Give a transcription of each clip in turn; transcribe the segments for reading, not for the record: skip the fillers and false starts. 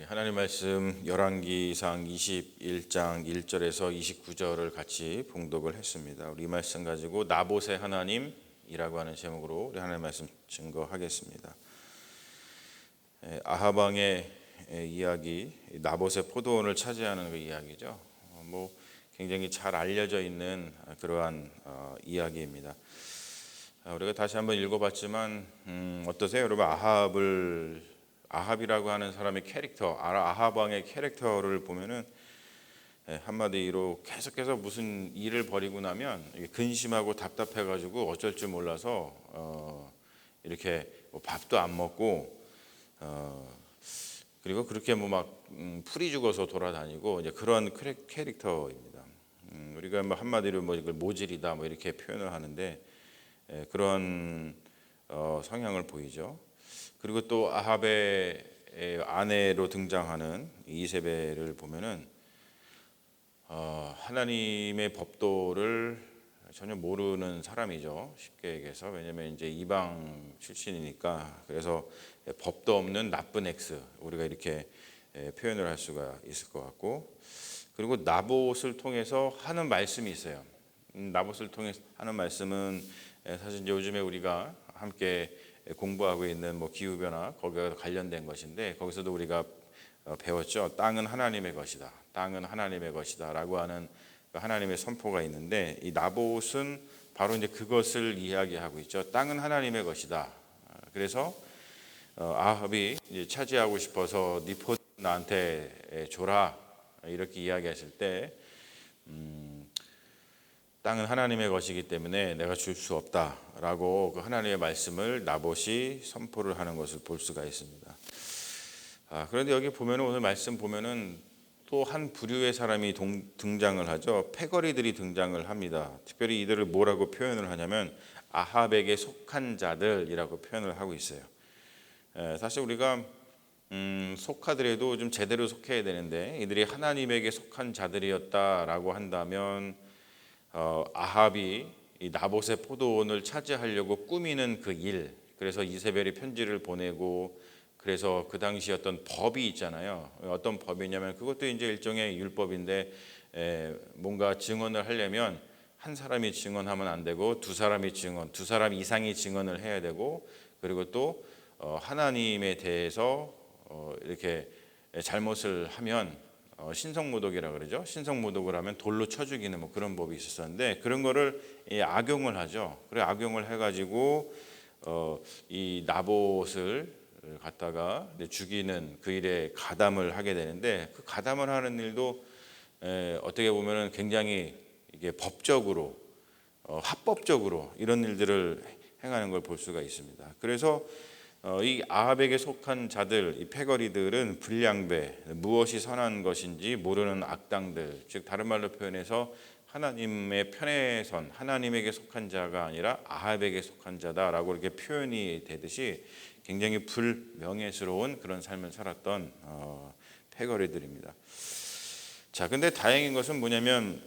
하나님 말씀 열왕기상 21장 1절에서 29절을 같이 봉독을 했습니다. 우리 이 말씀 가지고 나봇의 하나님이라고 하는 제목으로 우리 하나님 말씀 증거하겠습니다. 아합 왕의 이야기, 나봇의 포도원을 차지하는 그 이야기죠. 굉장히 잘 알려져 있는 그러한 이야기입니다. 우리가 다시 한번 읽어봤지만 어떠세요? 여러분, 아합이라고 하는 사람의 캐릭터, 아합 왕의 캐릭터를 보면은 한마디로 계속해서 무슨 일을 벌이고 나면 근심하고 답답해가지고 어쩔 줄 몰라서 이렇게 밥도 안 먹고 그리고 그렇게 막 풀이 죽어서 돌아다니고 이제 그런 캐릭터입니다. 우리가 한마디로 이걸 모질이다 이렇게 표현을 하는데 그런 성향을 보이죠. 그리고 또 아합의 아내로 등장하는 이세벨을 보면은 하나님의 법도를 전혀 모르는 사람이죠. 쉽게 얘기해서. 왜냐하면 이제 이방 출신이니까. 그래서 법도 없는 나쁜 엑스, 우리가 이렇게 표현을 할 수가 있을 것 같고, 그리고 나봇을 통해서 하는 말씀이 있어요. 나봇을 통해서 하는 말씀은 사실 이제 요즘에 우리가 함께 공부하고 있는 기후변화 거기와 관련된 것인데, 거기서도 우리가 배웠죠. 땅은 하나님의 것이다. 땅은 하나님의 것이다 라고 하는 하나님의 선포가 있는데, 이 나봇은 바로 이제 그것을 이야기하고 있죠. 땅은 하나님의 것이다. 그래서 아합이 이제 차지하고 싶어서 네 포도 나한테 줘라 이렇게 이야기했을 때 땅은 하나님의 것이기 때문에 내가 줄 수 없다라고 그 하나님의 말씀을 나봇이 선포를 하는 것을 볼 수가 있습니다. 그런데 여기 보면은, 오늘 말씀 보면은 또 한 부류의 사람이 등장을 하죠. 패거리들이 등장을 합니다. 특별히 이들을 뭐라고 표현을 하냐면 아합에게 속한 자들이라고 표현을 하고 있어요. 사실 우리가 속하더라도 좀 제대로 속해야 되는데, 이들이 하나님에게 속한 자들이었다라고 한다면 아합이 이 나봇의 포도원을 차지하려고 꾸미는 그 일, 그래서 이세벨이 편지를 보내고, 그래서 그 당시 어떤 법이 있잖아요. 어떤 법이냐면 그것도 이제 일종의 율법인데, 뭔가 증언을 하려면 한 사람이 증언하면 안 되고 두 사람 이상이 증언을 해야 되고, 그리고 또 하나님에 대해서 이렇게 잘못을 하면 신성모독이라 그러죠. 신성모독을 하면 돌로 쳐 죽이는 그런 법이 있었는데, 그런 거를 악용을 하죠. 그래 악용을 해가지고 이 나봇을 갖다가 죽이는 그 일에 가담을 하게 되는데, 그 가담을 하는 일도 어떻게 보면은 굉장히 이게 법적으로 합법적으로 이런 일들을 행하는 걸 볼 수가 있습니다. 그래서 이 아합에게 속한 자들, 이 패거리들은 불량배, 무엇이 선한 것인지 모르는 악당들, 즉 다른 말로 표현해서 하나님의 편에 선, 하나님에게 속한 자가 아니라 아합에게 속한 자다라고 이렇게 표현이 되듯이 굉장히 불명예스러운 그런 삶을 살았던 패거리들입니다. 자, 근데 다행인 것은 뭐냐면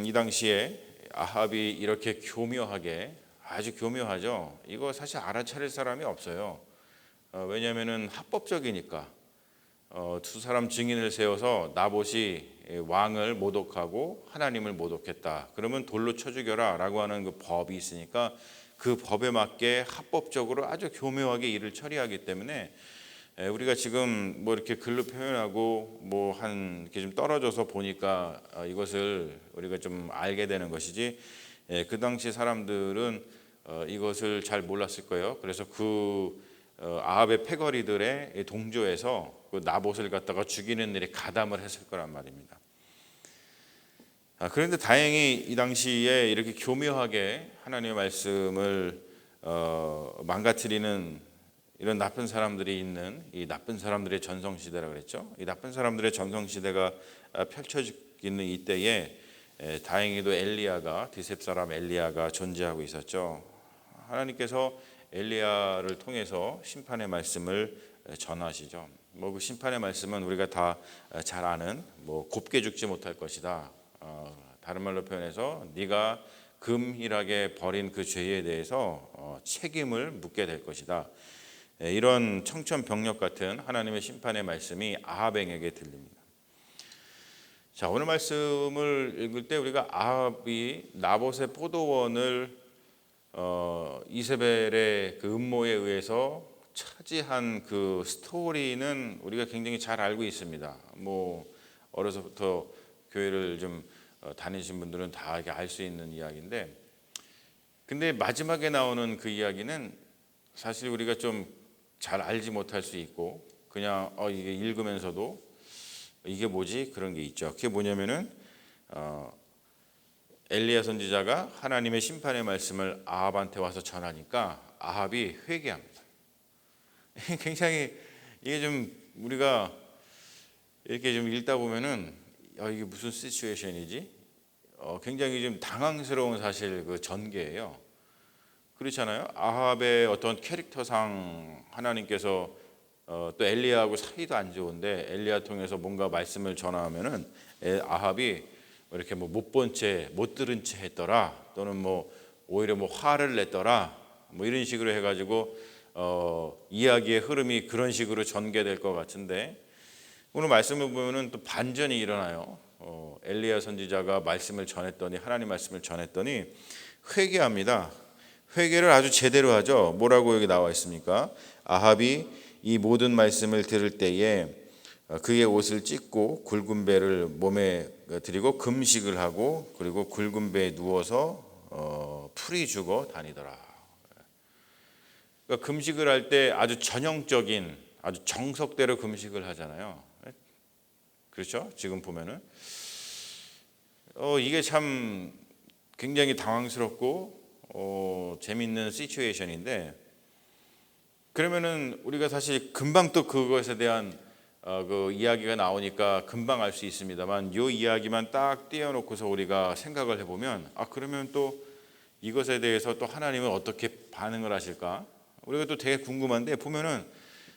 이 당시에 아합이 이렇게 교묘하게, 아주 교묘하죠. 이거 사실 알아차릴 사람이 없어요. 왜냐하면은 합법적이니까. 두 사람 증인을 세워서 나봇이 왕을 모독하고 하나님을 모독했다, 그러면 돌로 쳐 죽여라 라고 하는 그 법이 있으니까 그 법에 맞게 합법적으로 아주 교묘하게 일을 처리하기 때문에 우리가 지금 이렇게 글로 표현하고 이렇게 좀 떨어져서 보니까 이것을 우리가 좀 알게 되는 것이지, 그 당시 사람들은 이것을 잘 몰랐을 거예요. 그래서 아합의 패거리들의 동조해서 그 나봇을 갖다가 죽이는 일에 가담을 했을 거란 말입니다. 그런데 다행히 이 당시에 이렇게 교묘하게 하나님의 말씀을 망가뜨리는 이런 나쁜 사람들이 있는, 이 나쁜 사람들의 전성시대라고 그랬죠. 이 나쁜 사람들의 전성시대가 펼쳐지고 있는 이때에 다행히도 디셉 사람 엘리야가 존재하고 있었죠. 하나님께서 엘리야를 통해서 심판의 말씀을 전하시죠. 그 심판의 말씀은 우리가 다 잘 아는 곱게 죽지 못할 것이다. 다른 말로 표현해서 네가 금일하게 벌인 그 죄에 대해서 책임을 묻게 될 것이다. 이런 청천벽력 같은 하나님의 심판의 말씀이 아합에게 들립니다. 자, 오늘 말씀을 읽을 때 우리가 아합이 나봇의 포도원을 이세벨의 그 음모에 의해서 차지한 그 스토리는 우리가 굉장히 잘 알고 있습니다. 뭐 어려서부터 교회를 좀 다니신 분들은 다 알 수 있는 이야기인데, 근데 마지막에 나오는 그 이야기는 사실 우리가 좀 잘 알지 못할 수 있고, 그냥 이게 읽으면서도 이게 뭐지? 그런 게 있죠. 그게 뭐냐면은 엘리야 선지자가 하나님의 심판의 말씀을 아합한테 와서 전하니까 아합이 회개합니다. 굉장히 이게 좀 우리가 이렇게 좀 읽다 보면은 이게 무슨 시츄에이션이지? 굉장히 좀 당황스러운 사실 그 전개예요. 그렇잖아요. 아합의 어떤 캐릭터상 하나님께서 또 엘리야하고 사이도 안 좋은데 엘리야 통해서 뭔가 말씀을 전하면은 아합이 이렇게 뭐 못 본 채, 못 들은 채 했더라, 또는 뭐 오히려 뭐 화를 냈더라, 뭐 이런 식으로 해가지고 이야기의 흐름이 그런 식으로 전개될 것 같은데, 오늘 말씀을 보면은 또 반전이 일어나요. 엘리야 선지자가 말씀을 전했더니, 하나님 말씀을 전했더니 회개합니다. 회개를 아주 제대로 하죠. 뭐라고 여기 나와 있습니까? 아합이 이 모든 말씀을 들을 때에 그의 옷을 찢고 굵은 배를 몸에 들이고 금식을 하고, 그리고 굵은 배에 누워서 풀이 죽어 다니더라. 그러니까 금식을 할 때 아주 전형적인, 아주 정석대로 금식을 하잖아요. 그렇죠? 지금 보면은 이게 참 굉장히 당황스럽고 재밌는 시츄에이션인데, 그러면은 우리가 사실 금방 또 그것에 대한 그 이야기가 나오니까 금방 알 수 있습니다만, 이 이야기만 딱 띄워놓고서 우리가 생각을 해보면, 그러면 또 이것에 대해서 또 하나님은 어떻게 반응을 하실까? 우리가 또 되게 궁금한데, 보면은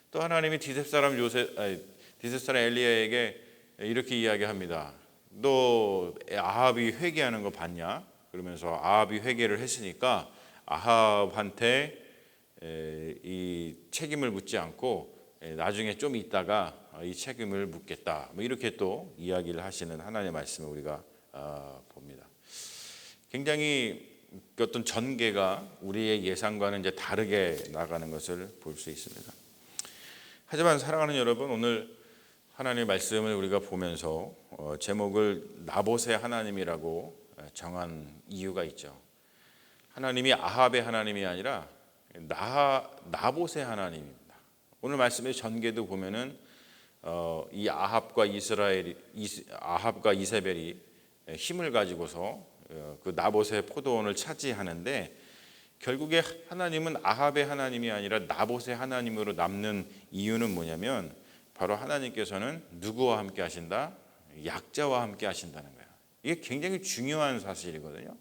또 하나님이 디셉 사람 엘리야에게 이렇게 이야기합니다. 너 아합이 회개하는 거 봤냐? 그러면서 아합이 회개를 했으니까 아합한테 이 책임을 묻지 않고 나중에 좀 있다가 이 책임을 묻겠다, 뭐 이렇게 또 이야기를 하시는 하나님의 말씀을 우리가 봅니다. 굉장히 어떤 전개가 우리의 예상과는 이제 다르게 나가는 것을 볼 수 있습니다. 하지만 사랑하는 여러분, 오늘 하나님의 말씀을 우리가 보면서 제목을 나봇의 하나님이라고 정한 이유가 있죠. 하나님이 아합의 하나님이 아니라 나봇의 하나님입니다. 오늘 말씀의 전개도 보면은 이 아합과 이세벨이 힘을 가지고서 그 나봇의 포도원을 차지하는데, 결국에 하나님은 아합의 하나님이 아니라 나봇의 하나님으로 남는 이유는 뭐냐면, 바로 하나님께서는 누구와 함께 하신다? 약자와 함께 하신다는 거예요. 이게 굉장히 중요한 사실이거든요.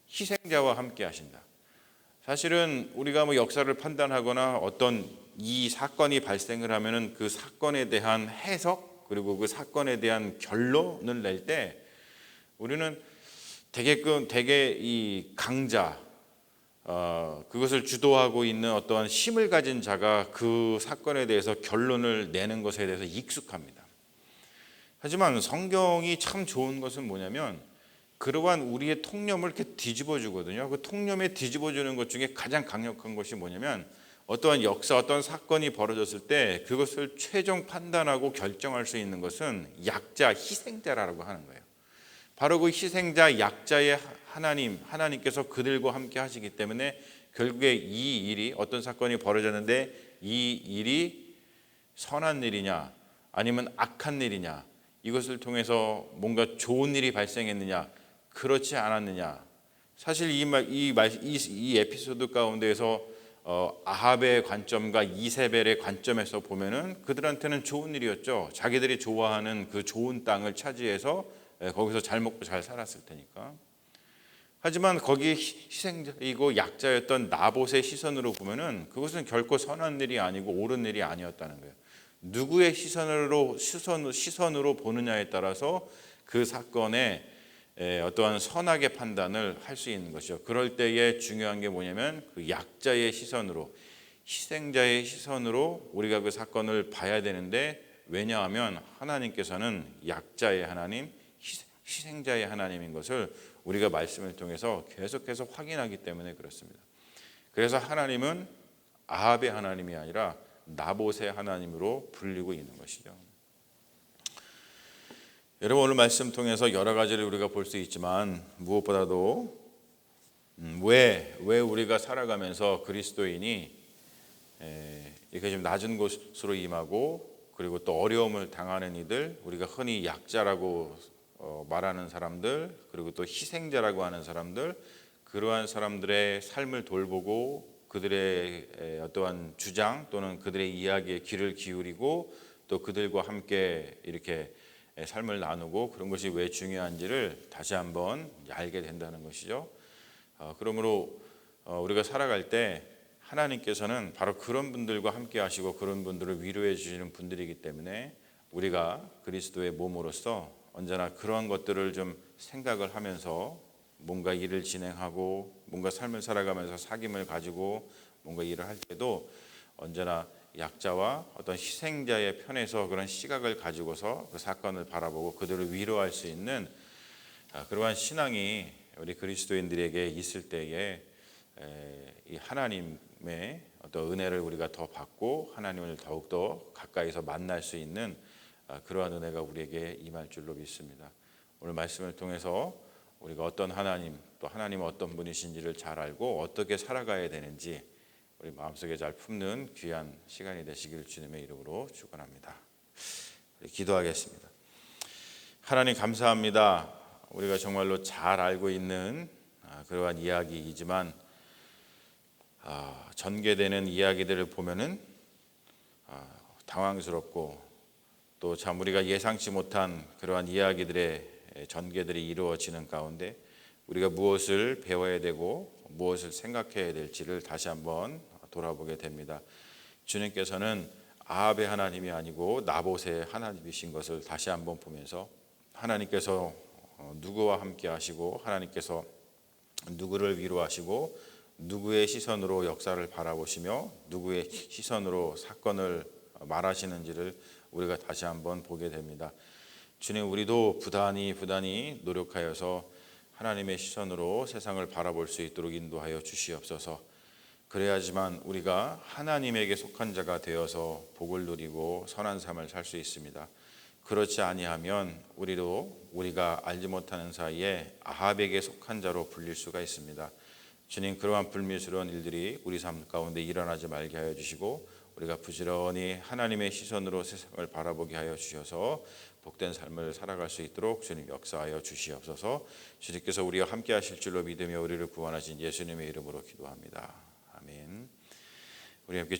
희생자와 함께 하신다. 사실은 우리가 뭐 역사를 판단하거나 어떤 이 사건이 발생을 하면은 그 사건에 대한 해석, 그리고 그 사건에 대한 결론을 낼 때 우리는 대개 이 강자, 그것을 주도하고 있는 어떠한 힘을 가진 자가 그 사건에 대해서 결론을 내는 것에 대해서 익숙합니다. 하지만 성경이 참 좋은 것은 뭐냐면, 그러한 우리의 통념을 이렇게 뒤집어 주거든요. 그 통념에 뒤집어 주는 것 중에 가장 강력한 것이 뭐냐면, 어떠한 역사, 어떤 사건이 벌어졌을 때 그것을 최종 판단하고 결정할 수 있는 것은 약자, 희생자라고 하는 거예요. 바로 그 희생자, 약자의 하나님께서 그들과 함께 하시기 때문에 결국에 이 일이, 어떤 사건이 벌어졌는데 이 일이 선한 일이냐 아니면 악한 일이냐, 이것을 통해서 뭔가 좋은 일이 발생했느냐 그렇지 않았느냐, 사실 이 에피소드 가운데에서 아합의 관점과 이세벨의 관점에서 보면은 그들한테는 좋은 일이었죠. 자기들이 좋아하는 그 좋은 땅을 차지해서 거기서 잘 먹고 잘 살았을 테니까. 하지만 거기 희생자이고 약자였던 나봇의 시선으로 보면은 그것은 결코 선한 일이 아니고 옳은 일이 아니었다는 거예요. 누구의 시선으로 보느냐에 따라서 그 사건의 어떠한 선악의 판단을 할 수 있는 것이죠. 그럴 때에 중요한 게 뭐냐면 그 약자의 시선으로, 희생자의 시선으로 우리가 그 사건을 봐야 되는데, 왜냐하면 하나님께서는 약자의 하나님, 희생자의 하나님인 것을 우리가 말씀을 통해서 계속해서 확인하기 때문에 그렇습니다. 그래서 하나님은 아합의 하나님이 아니라 나봇의 하나님으로 불리고 있는 것이죠. 여러분, 오늘 말씀 통해서 여러 가지를 우리가 볼 수 있지만, 무엇보다도 왜 우리가 살아가면서 그리스도인이 이렇게 좀 낮은 곳으로 임하고, 그리고 또 어려움을 당하는 이들, 우리가 흔히 약자라고 말하는 사람들, 그리고 또 희생자라고 하는 사람들, 그러한 사람들의 삶을 돌보고 그들의 어떠한 주장 또는 그들의 이야기에 귀를 기울이고 또 그들과 함께 이렇게 삶을 나누고, 그런 것이 왜 중요한지를 다시 한번 알게 된다는 것이죠. 그러므로 우리가 살아갈 때 하나님께서는 바로 그런 분들과 함께 하시고 그런 분들을 위로해 주시는 분들이기 때문에, 우리가 그리스도의 몸으로서 언제나 그러한 것들을 좀 생각을 하면서 뭔가 일을 진행하고 뭔가 삶을 살아가면서 사귐을 가지고 뭔가 일을 할 때도 언제나 약자와 어떤 희생자의 편에서 그런 시각을 가지고서 그 사건을 바라보고 그들을 위로할 수 있는 그러한 신앙이 우리 그리스도인들에게 있을 때에 이 하나님의 어떤 은혜를 우리가 더 받고 하나님을 더욱더 가까이서 만날 수 있는 그러한 은혜가 우리에게 임할 줄로 믿습니다. 오늘 말씀을 통해서 우리가 어떤 하나님, 또 하나님은 어떤 분이신지를 잘 알고 어떻게 살아가야 되는지 우리 마음속에 잘 품는 귀한 시간이 되시기를 주님의 이름으로 축원합니다. 기도하겠습니다. 하나님, 감사합니다. 우리가 정말로 잘 알고 있는 그러한 이야기이지만 전개되는 이야기들을 보면은 당황스럽고, 또 참 우리가 예상치 못한 그러한 이야기들의 전개들이 이루어지는 가운데 우리가 무엇을 배워야 되고 무엇을 생각해야 될지를 다시 한번 돌아보게 됩니다. 주님께서는 아합의 하나님이 아니고 나봇의 하나님이신 것을 다시 한번 보면서, 하나님께서 누구와 함께 하시고 하나님께서 누구를 위로하시고 누구의 시선으로 역사를 바라보시며 누구의 시선으로 사건을 말하시는지를 우리가 다시 한번 보게 됩니다. 주님, 우리도 부단히 노력하여서 하나님의 시선으로 세상을 바라볼 수 있도록 인도하여 주시옵소서. 그래야지만 우리가 하나님에게 속한 자가 되어서 복을 누리고 선한 삶을 살 수 있습니다. 그렇지 아니하면 우리가 알지 못하는 사이에 아합에게 속한 자로 불릴 수가 있습니다. 주님, 그러한 불미스러운 일들이 우리 삶 가운데 일어나지 말게 하여 주시고, 우리가 부지런히 하나님의 시선으로 세상을 바라보게 하여 주셔서 복된 삶을 살아갈 수 있도록 주님 역사하여 주시옵소서. 주님께서 우리와 함께 하실 줄로 믿으며 우리를 구원하신 예수님의 이름으로 기도합니다. 아멘. 우리 함께